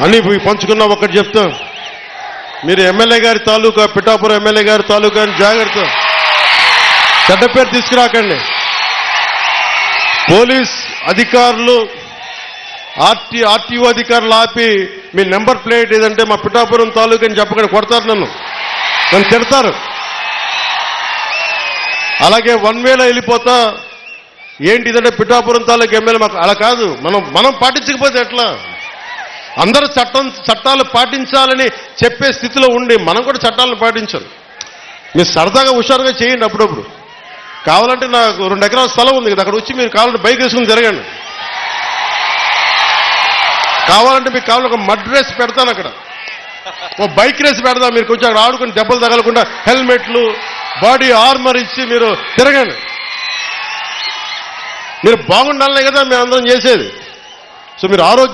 అని పంచుకున్నా ఒకటి చెప్తా, మీరు ఎమ్మెల్యే గారి తాలూకా, పిఠాపురం ఎమ్మెల్యే గారి తాలూకా అని జాగ్రత్త, చెడ్డ పేరు తీసుకురాకండి. పోలీస్ అధికారులు, ఆర్టీఓ అధికారులు ఆపి మీ నెంబర్ ప్లేట్ ఏదంటే మా పిఠాపురం తాలూకా అని చెప్పకుండా కొడతారు, నన్ను తిడతారు. అలాగే వన్ వేలో వెళ్ళిపోతా ఏంటి ఇదంటే పిఠాపురం తాలూకా ఎమ్మెల్యే మాకు అలా కాదు. మనం పాటించకపోతే ఎట్లా? అందరూ చట్టాలు పాటించాలని చెప్పే స్థితిలో ఉండి మనం కూడా చట్టాలను పాటించాలి. మీరు సరదాగా హుషారుగా చేయండి. అప్పుడప్పుడు కావాలంటే నాకు 2 ఎకరాల స్థలం ఉంది కదా, అక్కడ వచ్చి మీరు కావాలంటే బైక్ వేసుకుని తిరగండి. కావాలంటే మీకు కావాలంటే ఒక మడ్ రేస్ పెడతాను, అక్కడ ఓ బైక్ రేస్ పెడతాం. మీరు కొంచెం అక్కడ ఆడుకుని దెబ్బలు తగలకుండా హెల్మెట్లు, బాడీ ఆర్మర్ ఇచ్చి మీరు తిరగండి. మీరు బాగుండాలనే కదా మేము అందరం చేసేది. సో మీరు ఆరోగ్యం